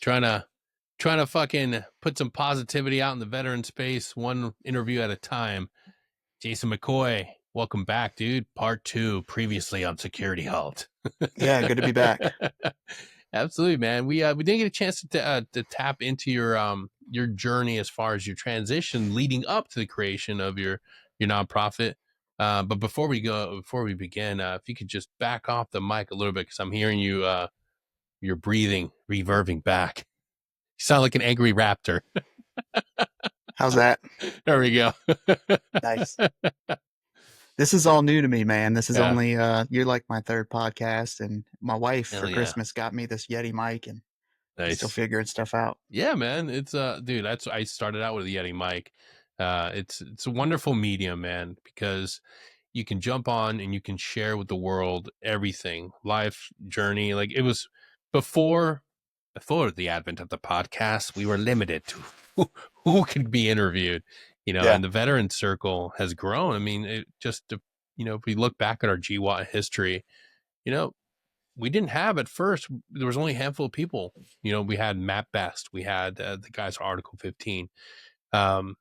trying to fucking put some positivity out in the veteran space, one interview at a time. Jason McCoy, welcome back, dude. Part 2, previously on Security Halt. Yeah, good to be back. Absolutely, man. We didn't get a chance to tap into your journey as far as your transition leading up to the creation of your nonprofit. But before we begin, if you could just back off the mic a little bit, because I'm hearing you're breathing, reverbing back. You sound like an angry raptor. How's that? There we go. Nice. This is all new to me, man. This is Yeah, only you're like my third podcast, and my wife hell for yeah, Christmas got me this Yeti mic, and still nice. figuring stuff out. Yeah, man. It's dude, I started out with a Yeti mic. It's a wonderful medium, man, because you can jump on and you can share with the world everything, life journey. Like it was before the advent of the podcast, we were limited to who could be interviewed, Yeah, and the veteran circle has grown. I mean, if we look back at our GWAT history, you know, we didn't have at first, there was only a handful of people. We had Matt Best, we had the guys from Article 15. And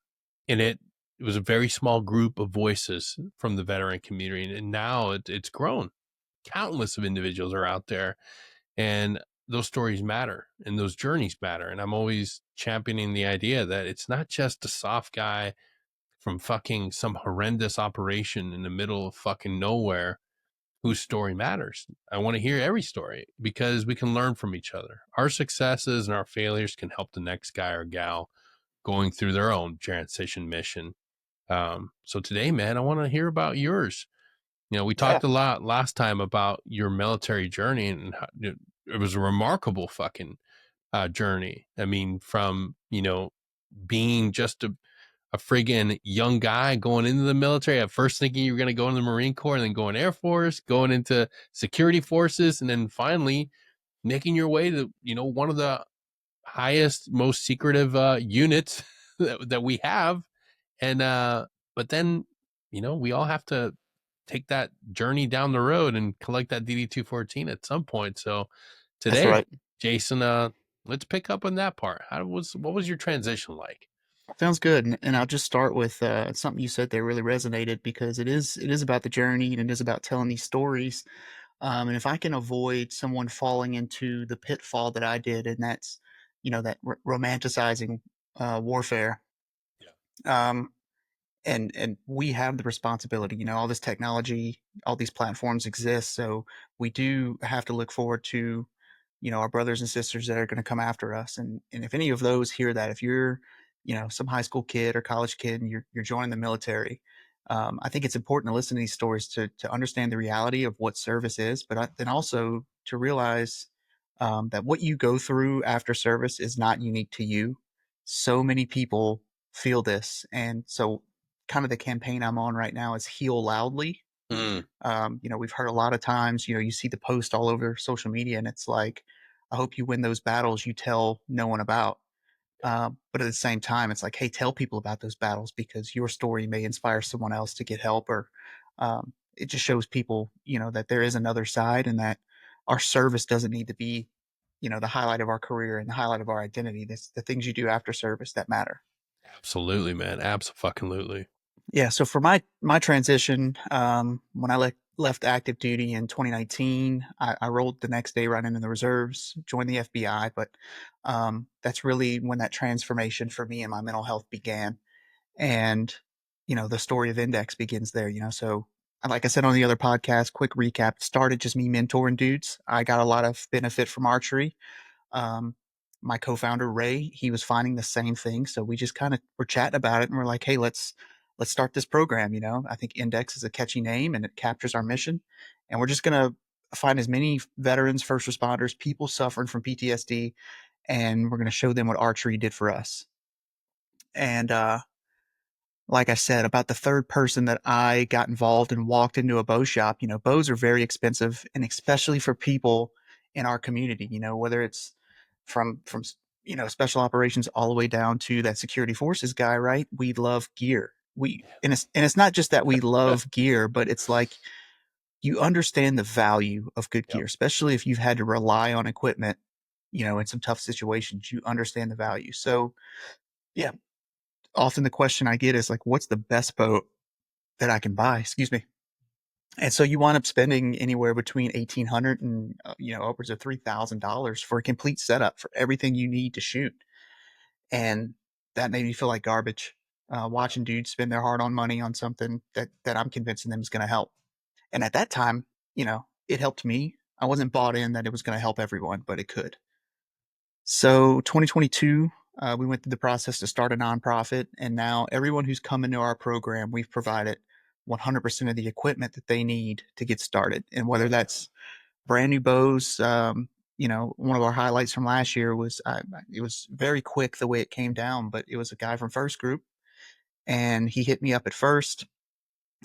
it was a very small group of voices from the veteran community. And now it's grown. Countless of individuals are out there, and those stories matter and those journeys matter. And I'm always championing the idea that it's not just a soft guy from fucking some horrendous operation in the middle of fucking nowhere whose story matters. I want to hear every story because we can learn from each other. Our successes and our failures can help the next guy or gal going through their own transition mission. So today, man, I want to hear about yours. We yeah, talked a lot last time about your military journey, and how, it was a remarkable fucking journey. I mean, from, being just a friggin' young guy going into the military, at first thinking you were going to go in the Marine Corps and then going Air Force, going into security forces, and then finally making your way to, one of the highest, most secretive units that we have. And, but then, we all have to take that journey down the road and collect that DD 214 at some point. So that's today, right. Jason, let's pick up on that part. What was your transition like? Sounds good. And I'll just start with something you said there really resonated because it is about the journey and it is about telling these stories. And if I can avoid someone falling into the pitfall that I did, and that's that romanticizing warfare. Um, and we have the responsibility, all this technology, all these platforms exist, so we do have to look forward to our brothers and sisters that are going to come after us, and if any of those hear that, if you're some high school kid or college kid and you're joining the military, I think it's important to listen to these stories to understand the reality of what service is, but then also to realize that what you go through after service is not unique to you. So many people feel this, and so kind of the campaign I'm on right now is heal loudly. Mm, We've heard a lot of times, you see the post all over social media, and it's like, I hope you win those battles you tell no one about. But at the same time, it's like, hey, tell people about those battles because your story may inspire someone else to get help, or it just shows people, that there is another side, and that our service doesn't need to be, the highlight of our career and the highlight of our identity. That's the things you do after service that matter. absolutely, man. Absolutely. Yeah, so for my transition, when I left active duty in 2019, I rolled the next day right into the reserves, joined the FBI. But that's really when that transformation for me and my mental health began. And the story of ENDEX begins there. So like I said on the other podcast, quick recap: it started just me mentoring dudes. I got a lot of benefit from archery. Um, my co-founder Ray, he was finding the same thing, so we just kind of were chatting about it, and we're like, hey, let's start this program. I think ENDEX is a catchy name and it captures our mission, and we're just gonna find as many veterans, first responders, people suffering from PTSD, and we're gonna show them what archery did for us. And like I said, about the third person that I got involved and walked into a bow shop, bows are very expensive, and especially for people in our community, whether it's from special operations all the way down to that security forces guy, right? We love gear. And it's not just that we love gear, but it's like you understand the value of good Yep. gear, especially if you've had to rely on equipment in some tough situations, you understand the value. So yeah, often the question I get is like, what's the best boat that I can buy? Excuse me. And so you wind up spending anywhere between 1,800 and upwards of $3,000 for a complete setup for everything you need to shoot. And that made me feel like garbage. Watching dudes spend their hard-earned money on something that I'm convincing them is going to help. And at that time, it helped me. I wasn't bought in that it was going to help everyone, but it could. So 2022, we went through the process to start a nonprofit, and now everyone who's come into our program, we've provided 100% of the equipment that they need to get started. And whether that's brand new bows, one of our highlights from last year was it was very quick the way it came down, but it was a guy from First Group, and he hit me up at first.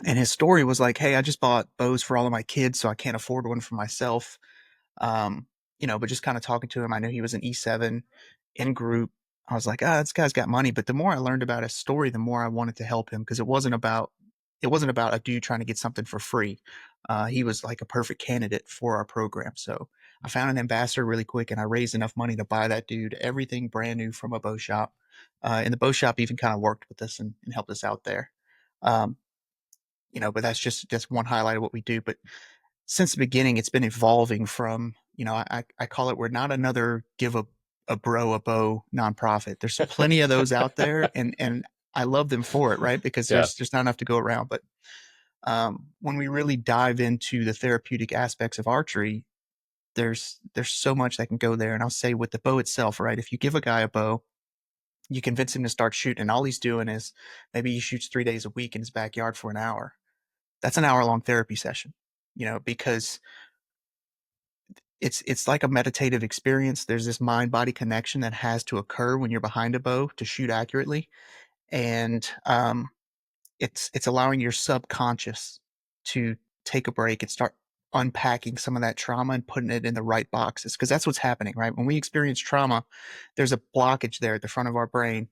And his story was like, "Hey, I just bought bows for all of my kids, so I can't afford one for myself." Um, but just kind of talking to him, I knew he was an E7 in group. I was like, this guy's got money. But the more I learned about his story, the more I wanted to help him because it wasn't about a dude trying to get something for free. He was like a perfect candidate for our program. So I found an ambassador really quick, and I raised enough money to buy that dude everything brand new from a bow shop. And the bow shop even kind of worked with us and helped us out there. Um, but that's one highlight of what we do. But since the beginning, it's been evolving from, I call it, we're not another give a bro a bow nonprofit. There's plenty of those out there, and I love them for it, right? Because Yeah. there's not enough to go around. But when we really dive into the therapeutic aspects of archery, there's so much that can go there. And I'll say with the bow itself, right? If you give a guy a bow, you convince him to start shooting, and all he's doing is maybe he shoots 3 days a week in his backyard for an hour. That's an hour long therapy session, because it's like a meditative experience. There's this mind body connection that has to occur when you're behind a bow to shoot accurately, and it's allowing your subconscious to take a break and start unpacking some of that trauma and putting it in the right boxes, because that's what's happening, right? When we experience trauma, there's a blockage there at the front of our brain,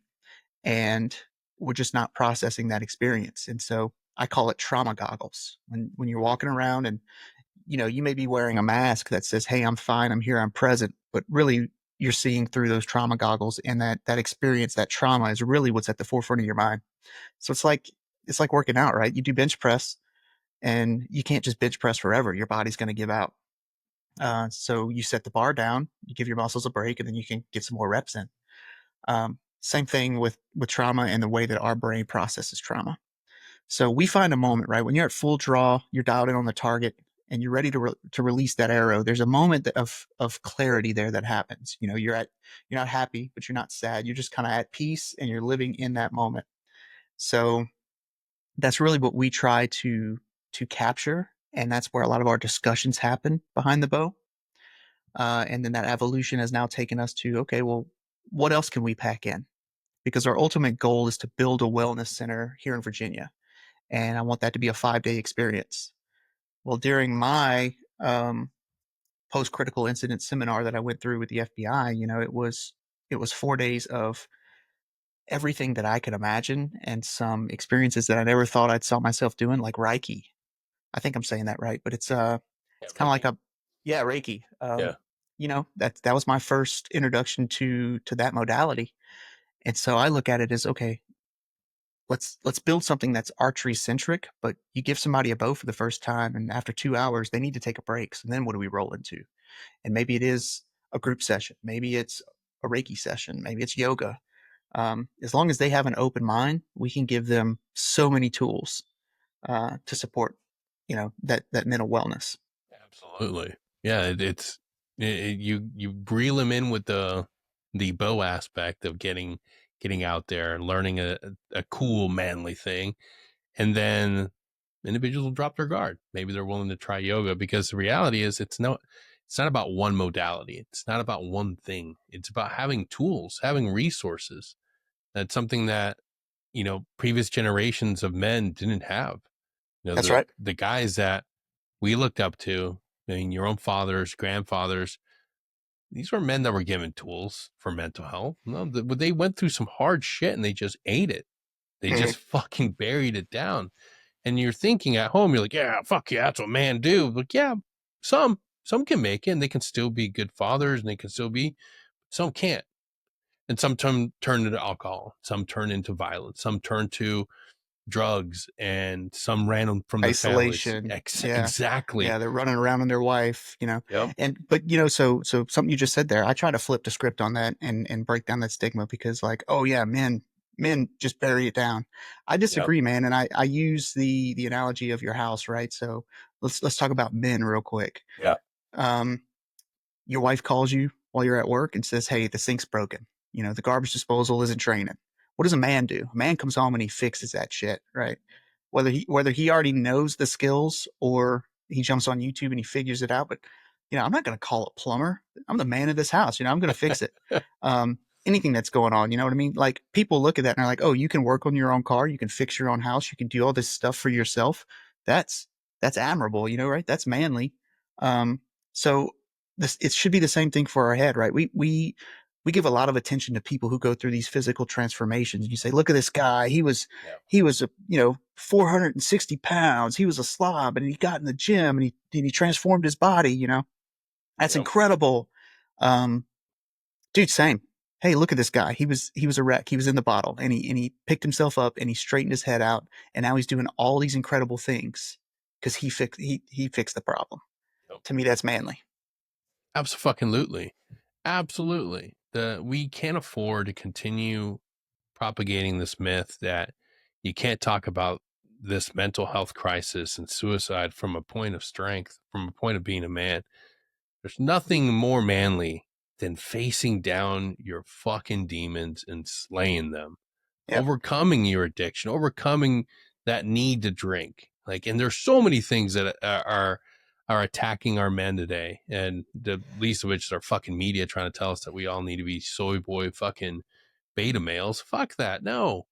and we're just not processing that experience. And so I call it trauma goggles. When you're walking around and you may be wearing a mask that says, "Hey, I'm fine, I'm here, I'm present," but really you're seeing through those trauma goggles, and that experience, that trauma is really what's at the forefront of your mind. So it's like working out, right? You do bench press, and you can't just bench press forever. Your body's going to give out. So you set the bar down, you give your muscles a break, and then you can get some more reps in. Same thing with trauma and the way that our brain processes trauma. So we find a moment, right? When you're at full draw, you're dialed in on the target, and you're ready to release that arrow. There's a moment of clarity there that happens. You're not happy, but you're not sad. You're just kind of at peace, and you're living in that moment. So that's really what we try to capture, and that's where a lot of our discussions happen behind the bow. And then that evolution has now taken us to, okay, well, what else can we pack in? Because our ultimate goal is to build a wellness center here in Virginia, and I want that to be a 5-day experience. Well, during my post-critical incident seminar that I went through with the FBI, it was 4 days of everything that I could imagine and some experiences that I never thought I'd saw myself doing, like Reiki. I think I'm saying that right, but it's Yeah, it's kind of like Ricky. a yeah Reiki. Yeah. That was my first introduction to that modality, and so I look at it as, okay, let's build something that's archery centric, but you give somebody a bow for the first time, and after 2 hours they need to take a break. So then what do we roll into? And maybe it is a group session, maybe it's a Reiki session, maybe it's yoga. As long as they have an open mind, we can give them so many tools to support that mental wellness. Absolutely. Yeah, you reel them in with the bow aspect of getting out there and learning a cool manly thing, and then individuals will drop their guard. Maybe they're willing to try yoga, because the reality is it's not about one modality. It's not about one thing. It's about having tools, having resources. That's something that, previous generations of men didn't have. That's The right. guys that we looked up to, I mean, your own fathers, grandfathers, these were men that were given tools for mental health. No, they went through some hard shit and they just ate it. They Mhm. just fucking buried it down. And you're thinking at home, you're like, yeah, fuck yeah, that's what men do. But yeah, some. Some can make it and they can still be good fathers and they can still be, some can't. And some turn into alcohol, some turn into violence, some turn to drugs, and some ran them from their families. Isolation. Yeah. Exactly. Yeah, they're running around on their wife, Yep. but so something you just said there, I try to flip the script on that and break down that stigma because like, oh yeah, men just bury it down. I Yep. disagree, man, and I use the analogy of your house, right? So let's talk about men real quick. Yeah. Um, your wife calls you while you're at work and says, "Hey, the sink's broken. The garbage disposal isn't draining." What does a man do? A man comes home and he fixes that shit, right? Whether he already knows the skills or he jumps on YouTube and he figures it out. But I'm not going to call a plumber. I'm the man of this house. I'm going to fix it. Anything that's going on, you know what I mean? Like people look at that and they're like, "Oh, you can work on your own car. You can fix your own house. You can do all this stuff for yourself. That's that's admirable, right? That's manly." So it should be the same thing for our head, right? We give a lot of attention to people who go through these physical transformations. You say, look at this guy. Yeah. He was 460 pounds. He was a slob and he got in the gym and he transformed his body. That's Yep. incredible. Um, dude, same. Hey, look at this guy. He was a wreck. He was in the bottle and he picked himself up and he straightened his head out. And now he's doing all these incredible things because he fixed the problem. Yep. To me, that's manly. Absolutely. Absolutely. We can't afford to continue propagating this myth that you can't talk about this mental health crisis and suicide from a point of strength, from a point of being a man. There's nothing more manly than facing down your fucking demons and slaying them, Yep. overcoming your addiction, overcoming that need to drink. Like, and there's so many things that are attacking our men today, and the least of which is our fucking media trying to tell us that we all need to be soy boy fucking beta males. Fuck that. No.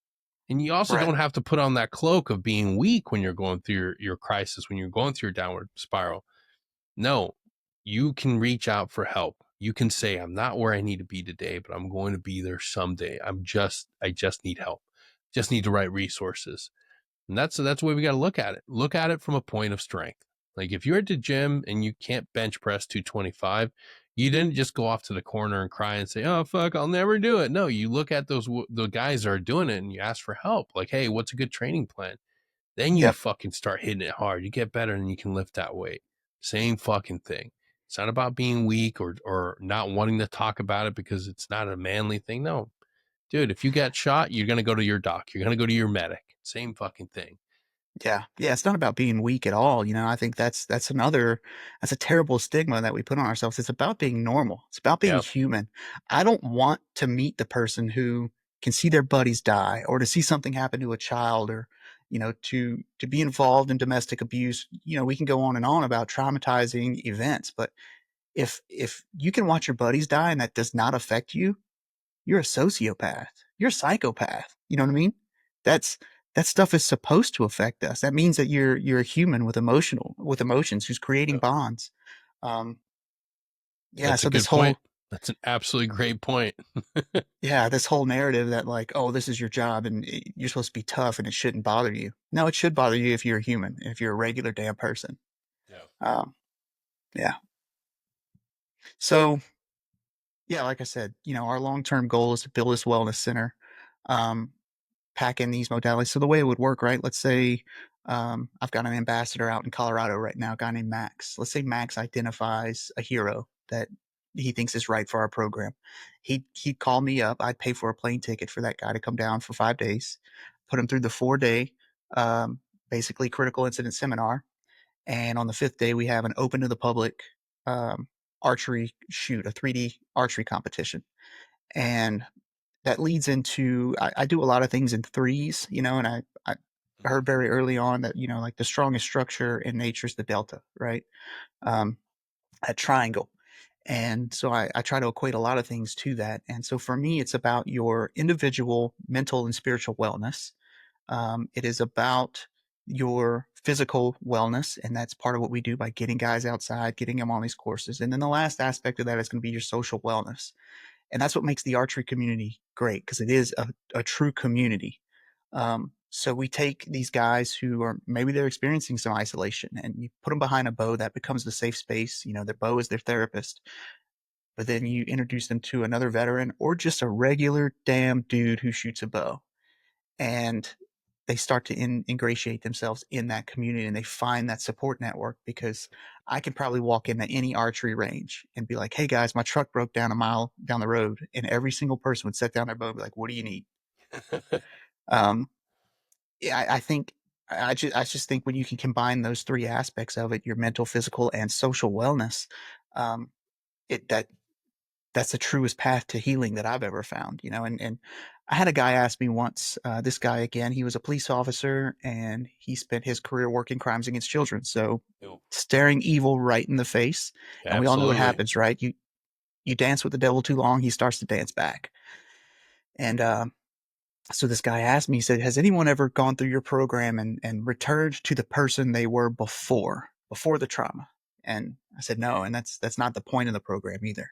And you also Right. don't have to put on that cloak of being weak when you're going through your crisis, when you're going through your downward spiral. No, you can reach out for help. You can say, I'm not where I need to be today, but I'm going to be there someday. I just need help. Just need the right resources. And that's the way we got to look at it. Look at it from a point of strength. Like if you're at the gym and you can't bench press 225, you didn't just go off to the corner and cry and say, "Oh fuck, I'll never do it." No, you look at the guys that are doing it and you ask for help. Like, "Hey, what's a good training plan?" Then you Yep. fucking start hitting it hard. You get better and you can lift that weight. Same fucking thing. It's not about being weak or not wanting to talk about it because it's not a manly thing. No, dude, if you get shot, you're gonna go to your doc. You're gonna go to your medic. Same fucking thing. Yeah. Yeah. It's not about being weak at all. I think that's a terrible stigma that we put on ourselves. It's about being normal. It's about being Yeah. human. I don't want to meet the person who can see their buddies die or to see something happen to a child or, to be involved in domestic abuse. We can go on and on about traumatizing events, but if you can watch your buddies die and that does not affect you, you're a sociopath. You're a psychopath. You know what I mean? That's that stuff is supposed to affect us. That means that you're a human with emotions who's creating Yeah. bonds. Um, yeah. That's a So this good point. whole That's an absolutely great point. this whole narrative that like, oh, this is your job and you're supposed to be tough and it shouldn't bother you. No, it should bother you if you're a human, if you're a regular damn person. Yeah. Um, yeah. So yeah, like I said, our long term goal is to build this wellness center. Um, Pack in these modalities. So the way it would work, right? Let's say I've got an ambassador out in Colorado right now, a guy named Max. Let's say Max identifies a hero that he thinks is right for our program. He'd call me up. I'd pay for a plane ticket for that guy to come down for 5 days, put him through the 4 day, um, basically critical incident seminar. And on the fifth day, we have an open to the public um, archery shoot, a 3D archery competition. And that leads into I do a lot of things in threes, and I Mhm. heard very early on that like the strongest structure in nature is the delta, right? Um, a triangle, and so I try to equate a lot of things to that. And so for me, it's about your individual mental and spiritual wellness. It is about your physical wellness, and that's part of what we do by getting guys outside, getting them on these courses. And then the last aspect of that is going to be your social wellness, and that's what makes the archery community great because it is a true community. So we take these guys who are maybe they're experiencing some isolation, and you put them behind a bow that becomes the safe space. You know, their bow is their therapist. But then you introduce them to another veteran or just a regular damn dude who shoots a bow, and they start to ingratiate themselves in that community, and they find that support network. Because I could probably walk into any archery range and be like, hey guys, my truck broke down a mile down the road, and every single person would set down their bow and be like, what do you need? um, yeah, I think I just think when you can combine those three aspects of it, your mental, physical, and social wellness, um, it that's the truest path to healing that I've ever found. You know, and I had a guy ask me once. This guy again, he was a police officer, and he spent his career working crimes against children. So Ew. staring evil right in the face, and we all know what Absolutely. happens, right? You dance with the devil too long, he starts to dance back. And so this guy asked me, he said, has anyone ever gone through your program and returned to the person they were before the trauma? And I said, no. And that's not the point of the program either.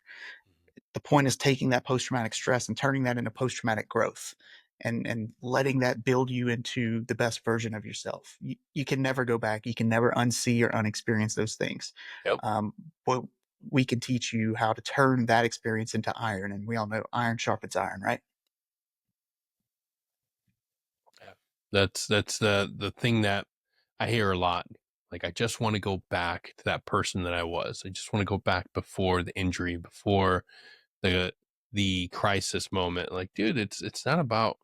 The point is taking that post-traumatic stress and turning that into post-traumatic growth, and letting that build you into the best version of yourself. You can never go back. You can never unsee or unexperience those things. Yep. Um, but we can teach you how to turn that experience into iron. And we all know iron sharpens iron, right? Yeah. That's the thing that I hear a lot. Like, I just want to go back to that person that I was. I just want to go back before the injury, before the crisis moment. Like, dude, it's not about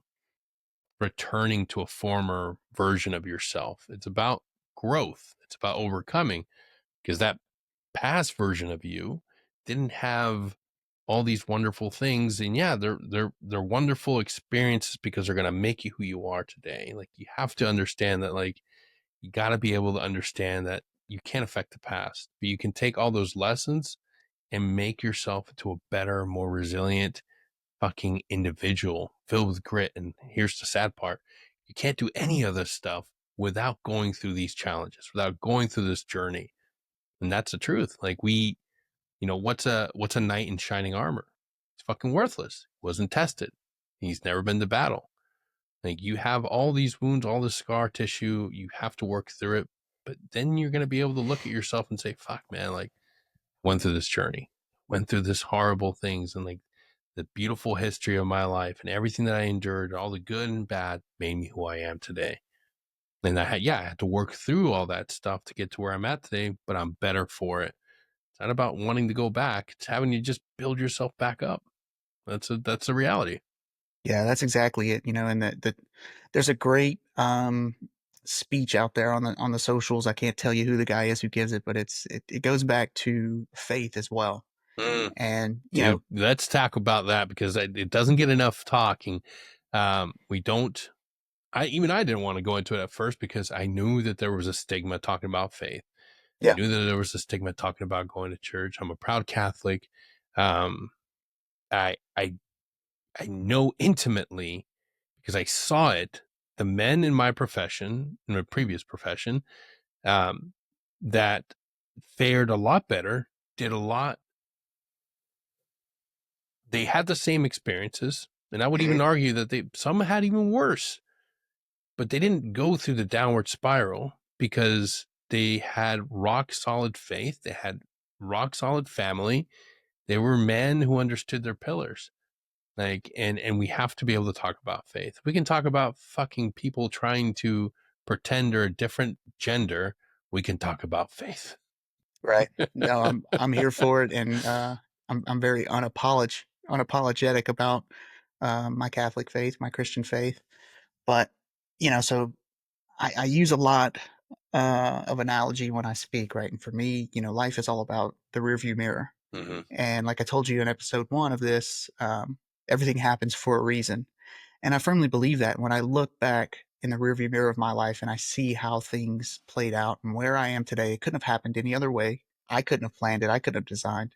returning to a former version of yourself. It's about growth. It's about overcoming, because that past version of you didn't have all these wonderful things. And yeah, they're wonderful experiences because they're going to make you who you are today. Like, you have to understand that, like, you got to be able to understand that you can't affect the past, but you can take all those lessons and make yourself into a better, more resilient fucking individual filled with grit. And here's the sad part: you can't do any of this stuff without going through these challenges, without going through this journey. And that's the truth. Like, what's a knight in shining armor? It's fucking worthless. Wasn't tested. He's never been to battle. Like, you have all these wounds, all this scar tissue, you have to work through it. But then you're going to be able to look at yourself and say, fuck, man, like, went through this journey, went through this horrible things, and like the beautiful history of my life and everything that I endured, all the good and bad, made me who I am today. And I had to work through all that stuff to get to where I'm at today, but I'm better for it. It's not about wanting to go back. It's having to just build yourself back up. That's a reality. Yeah, that's exactly it. You know, and there's a great speech out there on the socials. I can't tell you who the guy is who gives it, but it goes back to faith as well. Mm. And you Dude, know, let's talk about that, because it doesn't get enough talking. We don't. I didn't want to go into it at first because I knew that there was a stigma talking about faith. I yeah, knew that there was a stigma talking about going to church. I'm a proud Catholic. Um, I I I know intimately, because I saw it. The men in my profession, in my previous profession, um, that fared a lot better, did a lot. They had the same experiences, and I would mhm, even argue that some had even worse, but they didn't go through the downward spiral because they had rock solid faith. They had rock solid family. They were men who understood their pillars. Like, and we have to be able to talk about faith. We can talk about fucking people trying to pretend they're a different gender. We can talk about faith. right. No, I'm here for it, and I'm very unapologetic about my Catholic faith, my Christian faith. But you know, so I use a lot of analogy when I speak, right? And for me, you know, life is all about the rearview mirror. Mm-hmm. And like I told you in episode one of this, everything happens for a reason. And I firmly believe that when I look back in the rearview mirror of my life and I see how things played out and where I am today, it couldn't have happened any other way. I couldn't have planned it. I couldn't have designed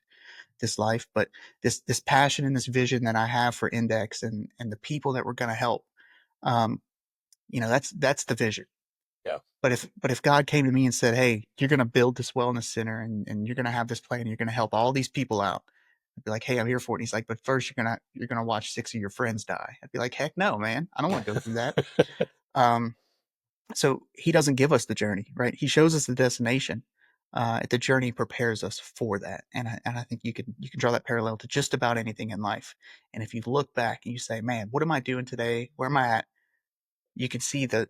this life, but this passion and this vision that I have for Index and the people that we're going to help, um, you know, that's the vision. Yeah. But if God came to me and said, "Hey, you're going to build this wellness center and you're going to have this plan, you're going to help all these people out," I'd be like, "Hey, I'm here for it." And he's like, "But first, you're gonna watch 6 of your friends die." I'd be like, "Heck no, man! I don't want to go through that." Um, so he doesn't give us the journey, right? He shows us the destination. The journey prepares us for that, and I think you can draw that parallel to just about anything in life. And if you look back and you say, "Man, what am I doing today? Where am I at?" You can see the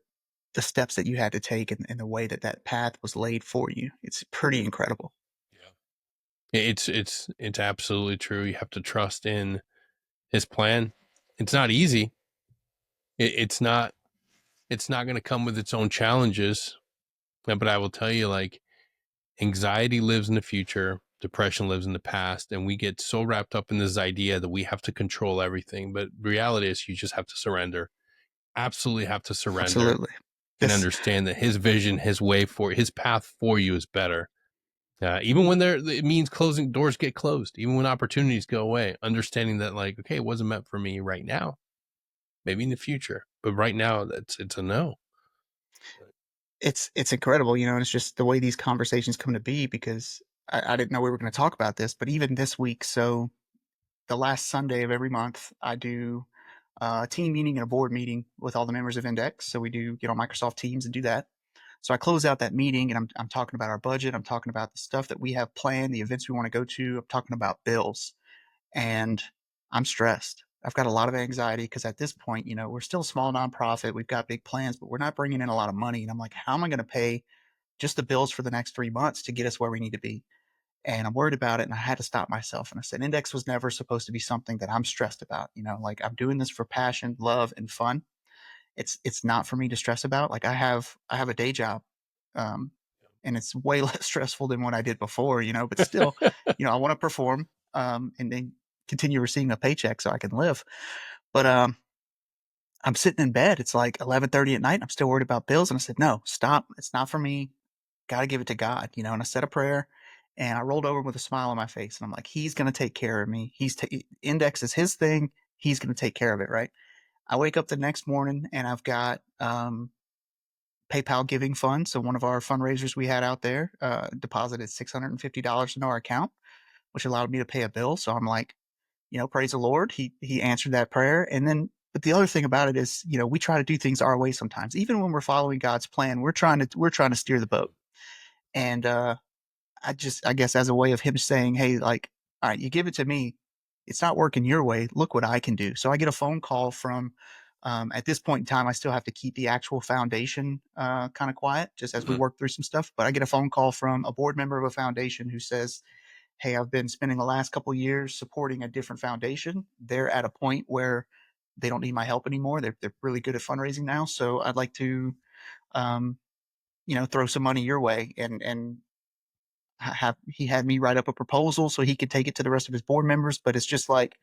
steps that you had to take and the way that that path was laid for you. It's pretty incredible. Yeah. It's absolutely true. You have to trust in his plan. It's not easy. It's not going to come with its own challenges. But I will tell you, like, anxiety lives in the future, depression lives in the past, and we get so wrapped up in this idea that we have to control everything. But reality is, you just have to surrender. Absolutely have to surrender Absolutely. and This understand that his vision, his way for his path for you is better. Even when it means closing doors get closed, even when opportunities go away, understanding that, like, okay, it wasn't meant for me right now, maybe in the future, but right now it's a no. it's incredible, and it's just the way these conversations come to be because I didn't know we were going to talk about this, but even this week, so the last Sunday of every month, I do a team meeting and a board meeting with all the members of ENDEX. So we do get on Microsoft Teams and do that. So I close out that meeting and I'm talking about our budget. I'm talking about the stuff that we have planned, the events we want to go to. I'm talking about bills, and I'm stressed. I've got a lot of anxiety because at this point, we're still a small nonprofit. We've got big plans, but we're not bringing in a lot of money. And I'm like, how am I going to pay just the bills for the next 3 months to get us where we need to be? And I'm worried about it. And I had to stop myself. And I said, ENDEX was never supposed to be something that I'm stressed about. Like I'm doing this for passion, love, and fun. It's not for me to stress about. Like I have a day job, um, and it's way less stressful than what I did before. But still, I want to perform, and then continue receiving a paycheck so I can live. But I'm sitting in bed. It's like 11:30 at night. And I'm still worried about bills, and I said, no, stop. It's not for me. Got to give it to God, and I said a prayer and I rolled over with a smile on my face. And I'm like, he's going to take care of me. ENDEX is his thing. He's going to take care of it. Right. I wake up the next morning and I've got, PayPal giving fund. So one of our fundraisers we had out there, deposited $650 into our account, which allowed me to pay a bill. So I'm like, praise the Lord. He answered that prayer. And then, but the other thing about it is, we try to do things our way sometimes. Even when we're following God's plan, we're trying to steer the boat. And I guess as a way of him saying, hey, like, all right, you give it to me. It's not working your way. Look what I can do. So I get a phone call from, at this point in time, I still have to keep the actual foundation kind of quiet just as we Mhm. work through some stuff. But I get a phone call from a board member of a foundation who says, hey, I've been spending the last couple of years supporting a different foundation. They're at a point where they don't need my help anymore. They're really good at fundraising now. So I'd like to, um, throw some money your way and he had me write up a proposal so he could take it to the rest of his board members. But it's just like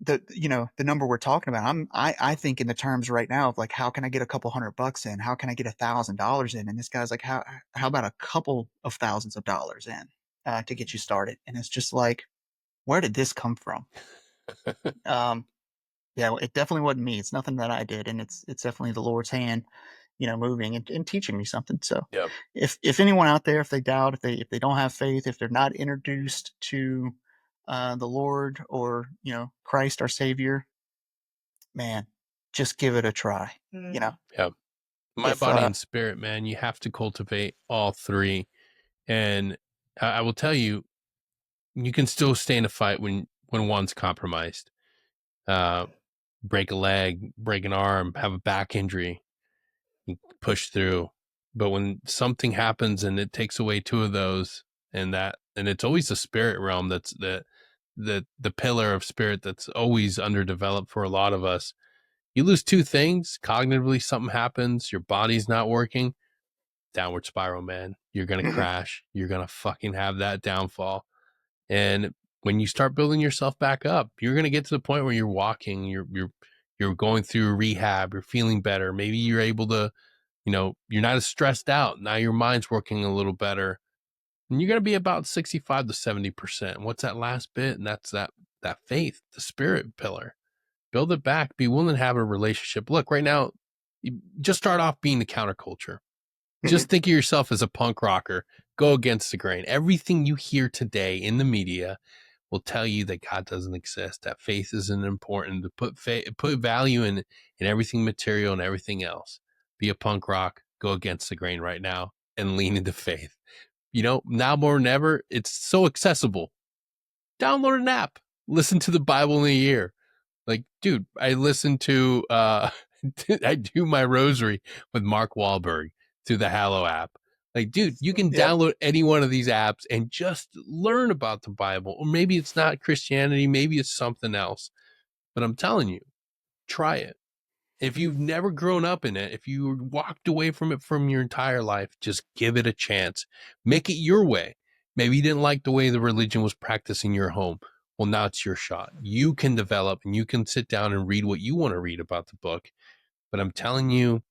the number we're talking about. I think in the terms right now of like, how can I get a couple $100 in? How can I get $1,000 in? And this guy's like, how about a couple of thousands of dollars in to get you started? And it's just like, where did this come from? Um, yeah, well, it definitely wasn't me. It's nothing that I did, and it's definitely the Lord's hand, moving and teaching me something. So, Yeah. if anyone out there, if they doubt, if they don't have faith, if they're not introduced to the Lord or Christ our Savior, man, just give it a try. Yeah. Mind, If body, and spirit, man. You have to cultivate all three. And I will tell you, you can still stay in a fight when one's compromised. Uh, break a leg, break an arm, have a back injury, you push through. But when something happens and it takes away two of those, and it's always the spirit realm that's the pillar of spirit that's always underdeveloped for a lot of us. You lose two things, cognitively something happens, your body's not working, downward spiral, man. You're gonna crash. You're gonna fucking have that downfall. And when you start building yourself back up, you're gonna get to the point where you're walking, you're going through rehab, you're feeling better. Maybe you're able to, you're not as stressed out. Now your mind's working a little better. And you're gonna be about 65 to 70%. What's that last bit? And that's that faith, the spirit pillar. Build it back. Be willing to have a relationship. Look, right now, you just start off being the counterculture. Just think of yourself as a punk rocker. Go against the grain. Everything you hear today in the media, will tell you that God doesn't exist, that faith isn't important, to put value in everything material and everything else. Be a punk rock, go against the grain right now and lean into faith. Now more than ever, it's so accessible. Download an app, listen to the Bible in a year. Like, dude, I listen to I do my rosary with Mark Wahlberg through the Hallow app. Like, dude, you can Yep. download any one of these apps and just learn about the Bible. Or maybe it's not Christianity, maybe it's something else. But I'm telling you, try it. If you've never grown up in it, if you walked away from it from your entire life, just give it a chance. Make it your way. Maybe you didn't like the way the religion was practiced in your home. Well, now it's your shot. You can develop and you can sit down and read what you want to read about the book. But I'm telling you,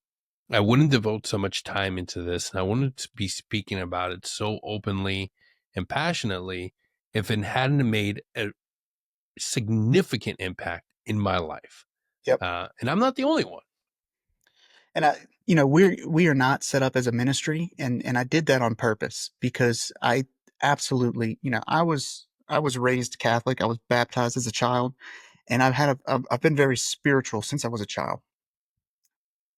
I wouldn't devote so much time into this. And I wouldn't be speaking about it so openly and passionately if it hadn't made a significant impact in my life. Yep. And I'm not the only one. And we are not set up as a ministry, and I did that on purpose because I absolutely, I was raised Catholic. I was baptized as a child, and I've been very spiritual since I was a child.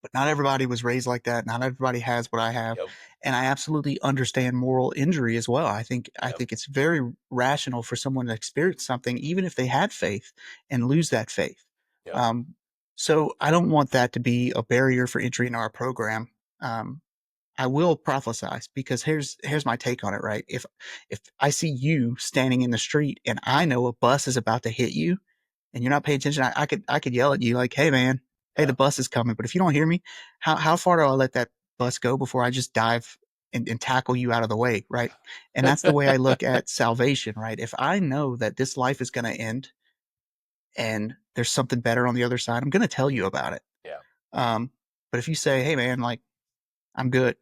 But not everybody was raised like that. Not everybody has what I have, Yep. and I absolutely understand moral injury as well. I Yep. think it's very rational for someone to experience something, even if they had faith, and lose that faith. Yep. Um, so I don't want that to be a barrier for entry in our program. Um, I will prophesize because here's my take on it. Right, if I see you standing in the street and I know a bus is about to hit you, and you're not paying attention, I could yell at you like, "Hey, man, hey, Yeah. the bus is coming." But if you don't hear me, how far do I let that bus go before I just dive and tackle you out of the way, right? And that's the way I look at salvation, right? If I know that this life is going to end and there's something better on the other side, I'm going to tell you about it. Yeah. Um, but if you say, "Hey, man, like I'm good,"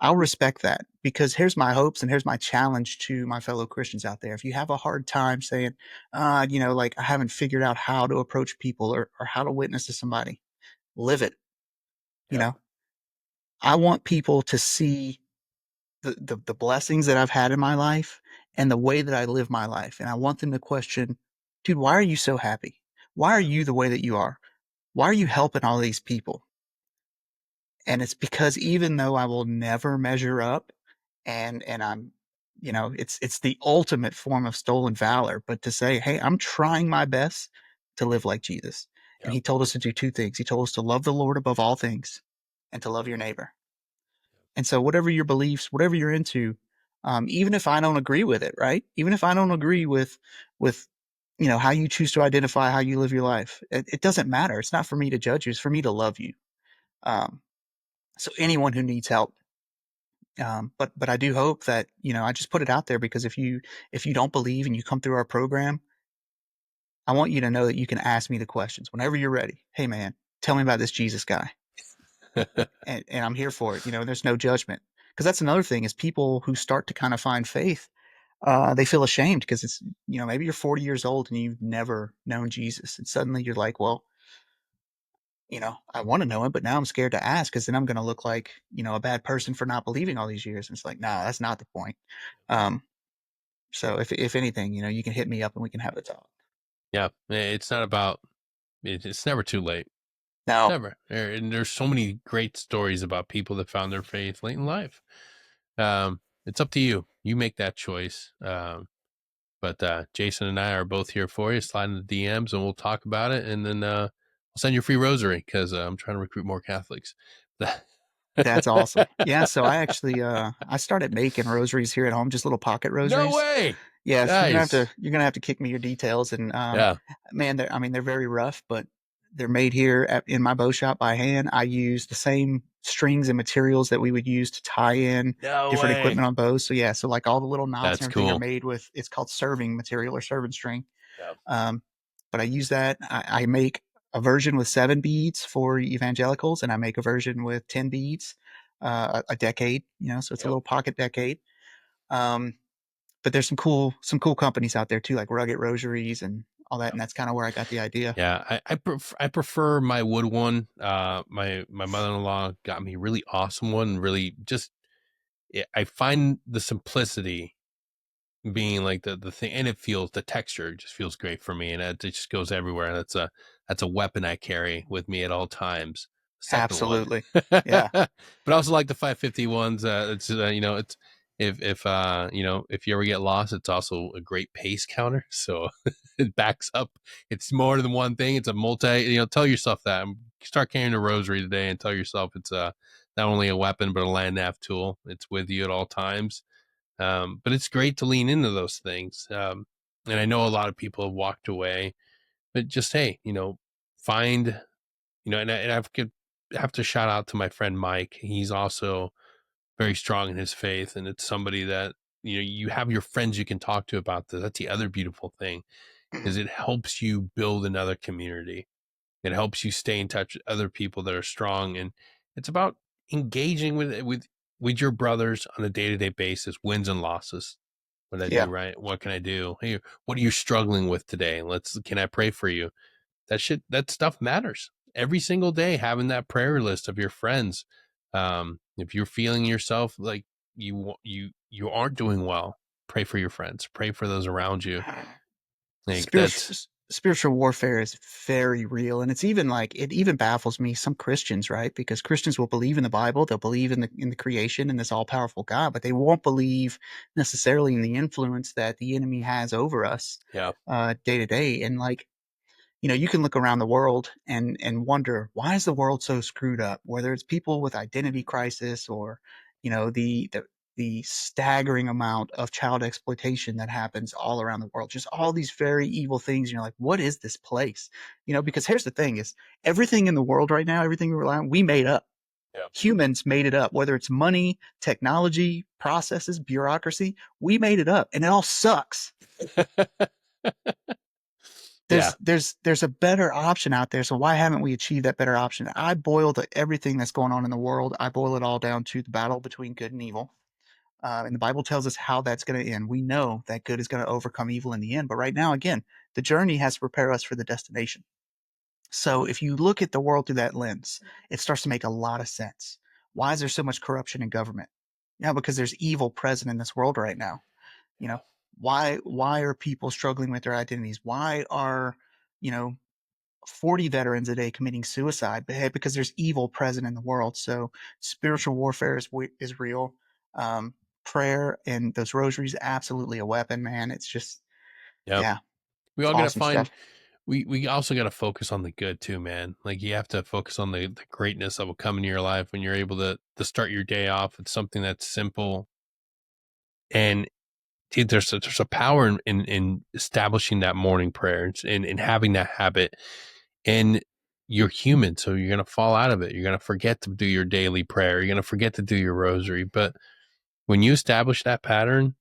I'll respect that because here's my hopes and here's my challenge to my fellow Christians out there. If you have a hard time saying, like I haven't figured out how to approach people or how to witness to somebody, live it. You Yep. know, I want people to see the blessings that I've had in my life and the way that I live my life. And I want them to question, dude, why are you so happy? Why are you the way that you are? Why are you helping all these people? And it's because even though I will never measure up and I'm it's the ultimate form of stolen valor, but to say, "Hey, I'm trying my best to live like Jesus." And Yep. he told us to do two things. He told us to love the Lord above all things and to love your neighbor. And so whatever your beliefs, whatever you're into, even if I don't agree with it, right? Even if I don't agree with how you choose to identify how you live your life, it doesn't matter. It's not for me to judge you. It's for me to love you. Um, so anyone who needs help, but I do hope that I just put it out there because if you don't believe and you come through our program, I want you to know that you can ask me the questions whenever you're ready. "Hey, man, tell me about this Jesus guy," and I'm here for it. There's no judgment because that's another thing is people who start to kind of find faith, they feel ashamed because it's maybe you're 40 years old and you've never known Jesus, and suddenly you're like, well, I want to know him, but now I'm scared to ask because then I'm going to look like a bad person for not believing all these years. And it's like, nah, that's not the point. Um, So if anything, you can hit me up and we can have a talk. Yeah. It's not about it's never too late. Now, Never. And there's so many great stories about people that found their faith late in life. It's up to you. You make that choice. But Jason and I are both here for you. Slide in the DMs and we'll talk about it. And then I'll send you a free rosary because I'm trying to recruit more Catholics. that's awesome. Yeah, so I actually I started making rosaries here at home, just little pocket No rosaries. way. Yes, Nice. you're gonna have to kick me your details. And Yeah. man, they're very rough, but they're made here in my bow shop by hand. I use the same strings and materials that we would use to tie in No different way. equipment on bows. So yeah, so like all the little knots and That's everything are cool. made with, it's called serving material or serving string. Yeah. Um, but I use that. I make a version with 7 beads for evangelicals, and I make a version with 10 beads, a decade. So it's a Yep. little pocket decade. Um, but there's some cool companies out there too, like Rugged Rosaries and all that, Yep. and that's kind of where I got the idea. Yeah, I prefer my wood one. My mother-in-law got me a really awesome one. Really, just I find the simplicity being like the thing, and it feels, the texture just feels great for me, and it just goes everywhere. That's a weapon I carry with me at all times. Second one. Absolutely. Yeah. But I also like the 550 ones. It's it's, if you ever get lost, it's also a great pace counter. So it backs up. It's more than one thing. It's a multi. Tell yourself that. Start carrying a rosary today, and tell yourself it's not only a weapon but a land nav tool. It's with you at all times. But it's great to lean into those things. And I know a lot of people have walked away, but just, hey, find, and have to shout out to my friend Mike. He's also very strong in his faith, and it's somebody that, you have your friends you can talk to about this. That's the other beautiful thing, Mhm. is it helps you build another community. It helps you stay in touch with other people that are strong, and it's about engaging with your brothers on a day-to-day basis, wins and losses. What did I Yeah. do right? What can I do? Hey, what are you struggling with today? Can I pray for you? That stuff matters. Every single day, having that prayer list of your friends. If you're feeling yourself like you aren't doing well, pray for your friends. Pray for those around you. Like spiritual that's spiritual warfare is very real, and it's even like it even baffles me, some Christians, right? Because Christians will believe in the Bible, they'll believe in the creation and this all-powerful God, but they won't believe necessarily in the influence that the enemy has over us yeah, day to day. And like, you can look around the world and wonder, why is the world so screwed up? Whether it's people with identity crisis, or the staggering amount of child exploitation that happens all around the world, just all these very evil things. You're like, what is this place? Because here's the thing: is everything in the world right now, everything we rely on, we made up. yeah, Humans made it up. Whether it's money, technology, processes, bureaucracy, we made it up, and it all sucks. yeah, There's a better option out there. So why haven't we achieved that better option? I boil everything that's going on in the world. I boil it all down to the battle between good and evil. And the Bible tells us how that's going to end. We know that good is going to overcome evil in the end. But right now, again, the journey has to prepare us for the destination. So if you look at the world through that lens, it starts to make a lot of sense. Why is there so much corruption in government? Yeah, because there's evil present in this world right now. You know, why are people struggling with their identities? Why are, you know, 40 veterans a day committing suicide? But hey, because there's evil present in the world. So spiritual warfare is real. Um, Prayer and those rosaries, absolutely a weapon, man. It's just, yeah. yeah, We it's all gotta awesome find. stuff. We also gotta focus on the good too, man. Like you have to focus on the greatness that will come into your life when you're able to start your day off with something that's simple. And dude, there's a power in establishing that morning prayer, and having that habit. And you're human, so you're gonna fall out of it. You're gonna forget to do your daily prayer. You're gonna forget to do your rosary. But when you establish that pattern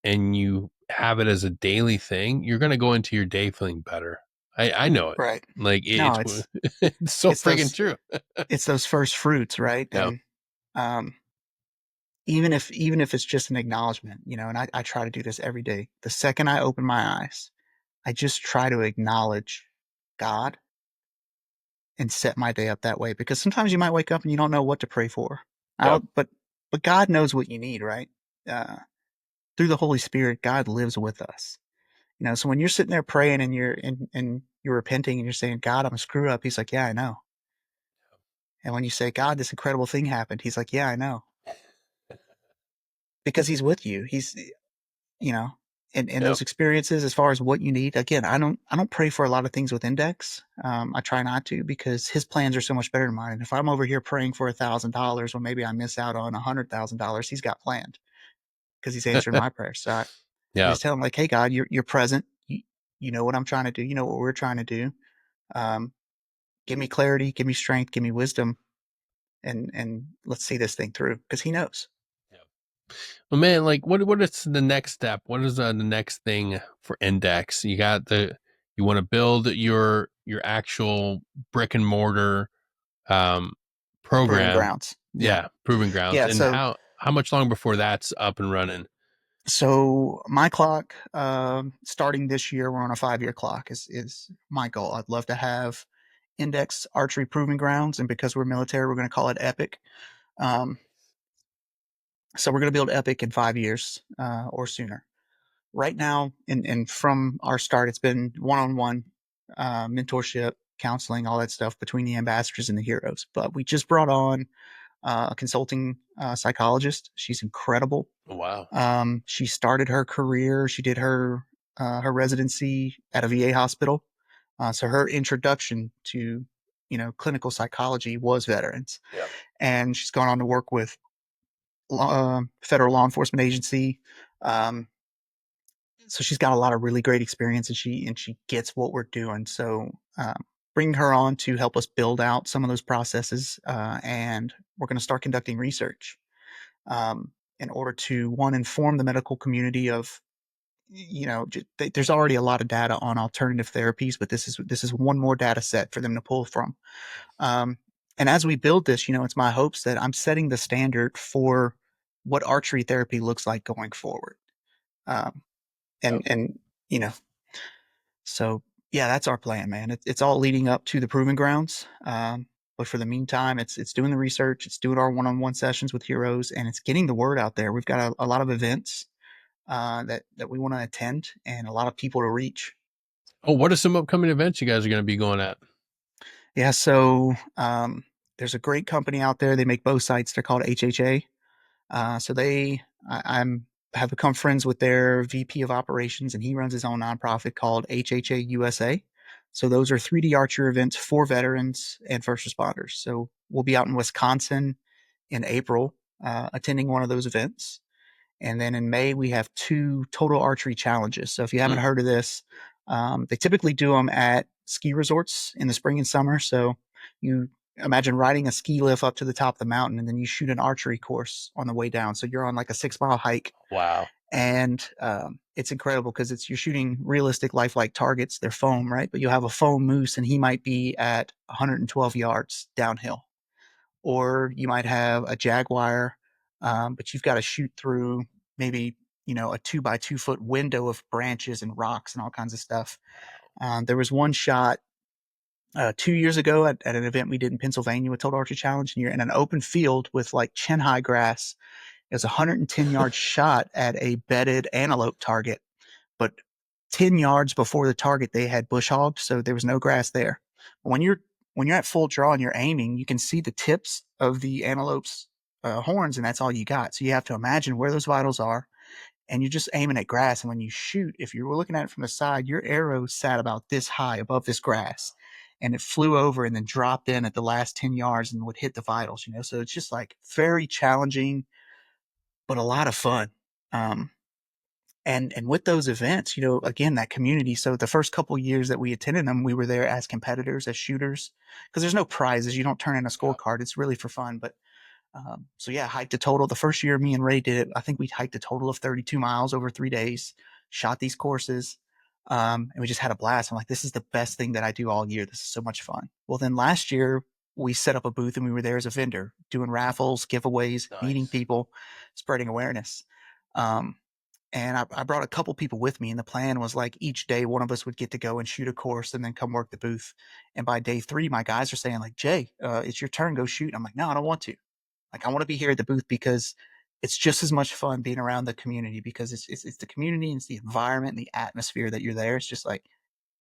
and you have it as a daily thing, you're gonna go into your day feeling better. I know it. Right. Like No, it's it's it's so it's friggin' those true. it's those first fruits, right? Yeah. And um, even if it's just an acknowledgement, and I try to do this every day. The second I open my eyes, I just try to acknowledge God and set my day up that way, because sometimes you might wake up and you don't know what to pray for. Yep. But God knows what you need, right? Uh, Through the Holy Spirit, God lives with us. So when you're sitting there praying and you're repenting and you're saying, God, I'm a screw up, He's like, yeah, I know. And when you say, God, this incredible thing happened, He's like, yeah, I know, because He's with you. He's you know in Yep. those experiences, as far as what you need. Again, I don't pray for a lot of things with ENDEX. I try not to, because his plans are so much better than mine. And if I'm over here praying for $1,000 when maybe I miss out on $100,000, he's got planned, because he's answering my prayers. So I Yeah. just tell him, like, hey, God, you're present. You know what I'm trying to do. You know what we're trying to do. um, Give me clarity, give me strength, give me wisdom, and let's see this thing through, because he knows. Well, man, like what is the next step? What is the next thing for Index? You want to build your actual brick and mortar um Proving program. grounds. Yeah. Yeah, proving grounds. Yeah. And So how much long before that's up and running? So my clock, starting this year, we're on a 5-year clock. Is my goal. I'd love to have ENDEX Archery Proving Grounds, and because we're military, we're going to call it Epic. Um, so we're going to build Epic in 5 years or sooner. right now, and from our start, it's been one-on-one mentorship, counseling, all that stuff between the ambassadors and the heroes. But we just brought on a consulting psychologist. She's incredible. Oh, wow. She started her career. She did her residency at a VA hospital. So her introduction to clinical psychology was veterans, Yeah. and she's gone on to work with federal law enforcement agency. Um, so she's got a lot of really great experience, and she gets what we're doing. So bring her on to help us build out some of those processes, and we're going to start conducting research in order to one inform the medical community of there's already a lot of data on alternative therapies, but this is one more data set for them to pull from. Um, and as we build this, it's my hopes that I'm setting the standard for what archery therapy looks like going forward. Um, Yep. and you know, so yeah, that's our plan, man. It's all leading up to the proving grounds. But for the meantime, it's doing the research, it's doing our one-on-one sessions with heroes, and it's getting the word out there. We've got a lot of events that we want to attend, and a lot of people to reach. Oh, what are some upcoming events you guys are going to be going at? Yeah, so there's a great company out there. They make bow sights. They're called HHA. So I'm have become friends with their VP of operations, and he runs his own nonprofit called HHA USA. So those are 3D archery events for veterans and first responders. So we'll be out in Wisconsin in April, attending one of those events. And then in May, we have 2 total archery challenges. So if you haven't Mm, heard of this, they typically do them at ski resorts in the spring and summer. So you imagine riding a ski lift up to the top of the mountain, and then you shoot an archery course on the way down. So you're on like a 6 mile hike, wow. and it's incredible because you're shooting realistic lifelike targets. They're foam, right? But you'll have a foam moose, and he might be at 112 yards downhill, or you might have a jaguar, but you've got to shoot through maybe a 2 by 2 foot window of branches and rocks and all kinds of stuff. There was one shot 2 years ago at an event we did in Pennsylvania with Total Archery Challenge, and you're in an open field with like chin high grass. It was a 110-yard shot at a bedded antelope target, but 10 yards before the target they had bush hogged, so there was no grass there. When you're at full draw and you're aiming, you can see the tips of the antelope's horns, and that's all you got. So you have to imagine where those vitals are, and you're just aiming at grass. And when you shoot, if you were looking at it from the side, your arrow sat about this high above this grass, and it flew over and then dropped in at the last 10 yards and would hit the vitals. So it's just like very challenging, but a lot of fun. Um, and with those events, again, that community. So the first couple years that we attended them, we were there as competitors, as shooters, because there's no prizes. You don't turn in a Yeah. scorecard. It's really for fun. But so yeah, hiked a total. The first year me and Ray did it, I think we hiked a total of 32 miles over 3 days, shot these courses, and we just had a blast. I'm like, this is the best thing that I do all year. This is so much fun. Well, then last year we set up a booth and we were there as a vendor, doing raffles, giveaways, meeting Nice. people, spreading awareness. Um, and I brought a couple people with me, and the plan was like each day one of us would get to go and shoot a course and then come work the booth. And by day 3, my guys are saying like, Jay, it's your turn, go shoot. I'm like, no, I don't want to. Like, I want to be here at the booth because it's just as much fun being around the community, because it's the community and it's the environment and the atmosphere that you're there. It's just like,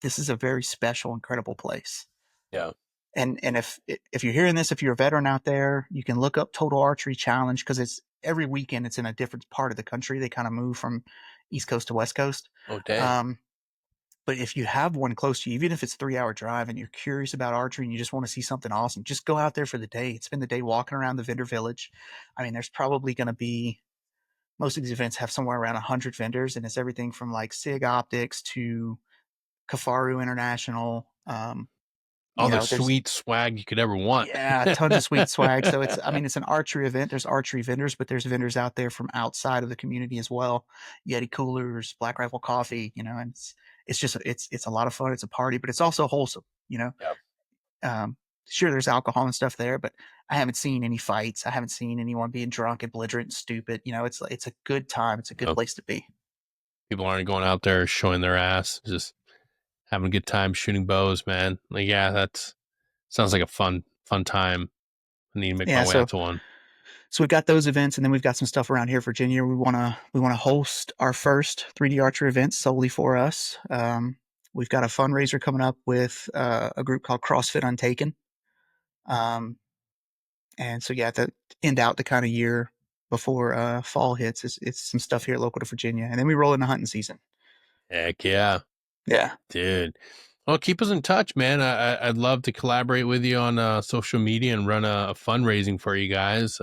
this is a very special, incredible place. Yeah. And if you're hearing this, if you're a veteran out there, you can look up Total Archery Challenge, because it's every weekend it's in a different part of the country. They kind of move from East Coast to West Coast. Oh, dang. Um, but if you have one close to you, even if it's 3 hour drive and you're curious about archery and you just want to see something awesome, just go out there for the day. Spend the day walking around the vendor village. I mean, there's probably going to be, most of these events have somewhere around 100 vendors, and it's everything from like SIG Optics to Kafaru International. All the There's, sweet swag you could ever want. yeah, tons of sweet swag. So it's an archery event. There's archery vendors, but there's vendors out there from outside of the community as well. Yeti coolers, Black Rifle Coffee, and it's just it's a lot of fun. It's a party, but it's also wholesome. Yep. Um, sure, there's alcohol and stuff there, but I haven't seen any fights. I haven't seen anyone being drunk and belligerent and stupid. It's a good time. It's a good Yep. place to be. People aren't going out there showing their ass, just having a good time shooting bows, man. Like, yeah, that's sounds like a fun time. I need to make my Yeah. way out So to one. So we've got those events, and then we've got some stuff around here, Virginia. We want to host our first 3D archery event solely for us. We've got a fundraiser coming up with a group called CrossFit Untaken, um, and so yeah, to end out the kind of year before fall hits, it's some stuff here local to Virginia, and then we roll into hunting season. Heck yeah, Yeah, dude. Well, keep us in touch, man. I'd love to collaborate with you on social media and run a fundraising for you guys.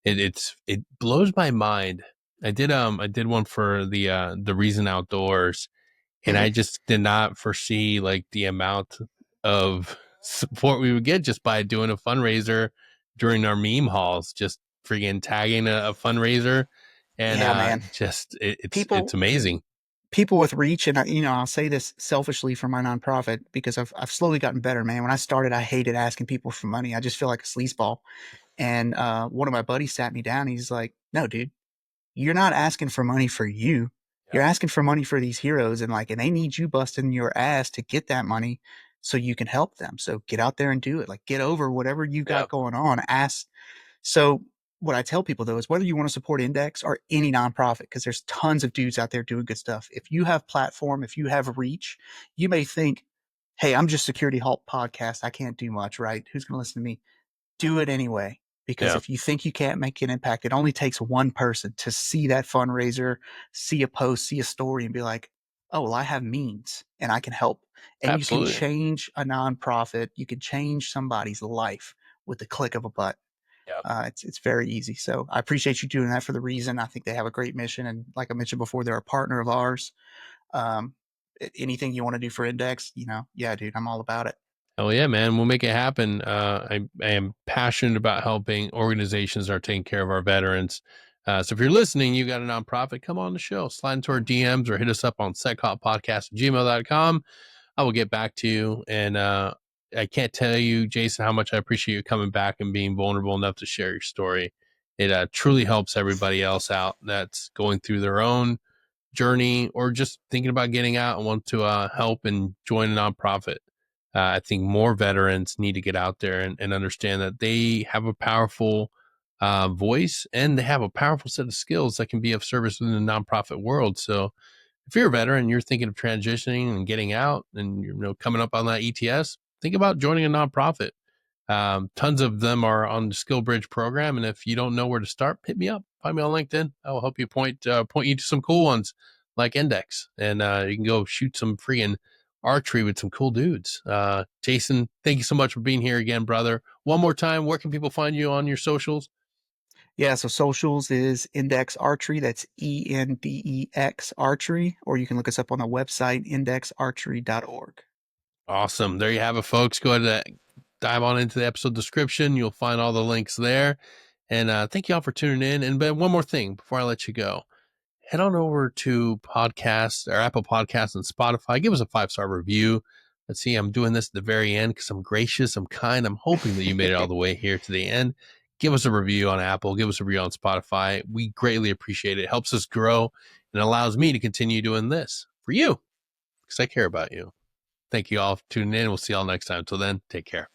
It blows my mind. I did one for the Reason Outdoors, and mm-hmm. I just did not foresee like the amount of support we would get just by doing a fundraiser during our meme hauls, just freaking tagging a fundraiser, and Yeah, man. it's People amazing. people with reach, and I'll say this selfishly for my nonprofit because I've slowly gotten better, man. When I started, I hated asking people for money. I just feel like a sleazeball. And one of my buddies sat me down. He's like, "No, dude, you're not asking for money for you. You're Yep. asking for money for these heroes, and they need you busting your ass to get that money so you can help them. So get out there and do it. Like get over whatever you got Yep. going on. Ask." So what I tell people though is whether you want to support Index or any nonprofit, because there's tons of dudes out there doing good stuff. If you have platform, if you have reach, you may think, "Hey, I'm just Security Halt podcast. I can't do much, right? Who's going to listen to me?" Do it anyway. Because Yeah. if you think you can't make an impact, it only takes one person to see that fundraiser, see a post, see a story, and be like, "Oh, well, I have means and I can help." And you can Absolutely. change a nonprofit. You can change somebody's life with the click of a button. Yep. It's very easy. So I appreciate you doing that for the reason. I think they have a great mission, and like I mentioned before, they're a partner of ours. Um, Anything you want to do for Index, yeah, dude, I'm all about it. Hell yeah, man. We'll make it happen. I am passionate about helping organizations that are taking care of our veterans. So if you're listening, you got a nonprofit, come on the show, slide into our DMs or hit us up on sechoppodcast@gmail.com. I will get back to you. And I can't tell you, Jason, how much I appreciate you coming back and being vulnerable enough to share your story. It truly helps everybody else out that's going through their own journey or just thinking about getting out and want to help and join a nonprofit. I think more veterans need to get out there and understand that they have a powerful voice and they have a powerful set of skills that can be of service within the nonprofit world. So if you're a veteran and you're thinking of transitioning and getting out and you're coming up on that ETS, think about joining a nonprofit. Tons of them are on the Skill Bridge program, and if you don't know where to start, hit me up. Find me on LinkedIn. I will help you point you to some cool ones like Index, and you can go shoot some freaking archery with some cool dudes. Jason, thank you so much for being here again, brother. One more time, where can people find you on your socials? Yeah, so socials is Index Archery. That's ENDEX Archery, or you can look us up on the website indexarchery.org. Awesome. There you have it, folks. Go ahead and dive on into the episode description. You'll find all the links there. And thank you all for tuning in. And but one more thing before I let you go, head on over to podcast or Apple Podcasts and Spotify. Give us a 5-star review. Let's see, I'm doing this at the very end because I'm gracious, I'm kind. I'm hoping that you made it all the way here to the end. Give us a review on Apple. Give us a review on Spotify. We greatly appreciate it. It helps us grow and allows me to continue doing this for you because I care about you. Thank you all for tuning in. We'll see y'all next time. Till then, take care.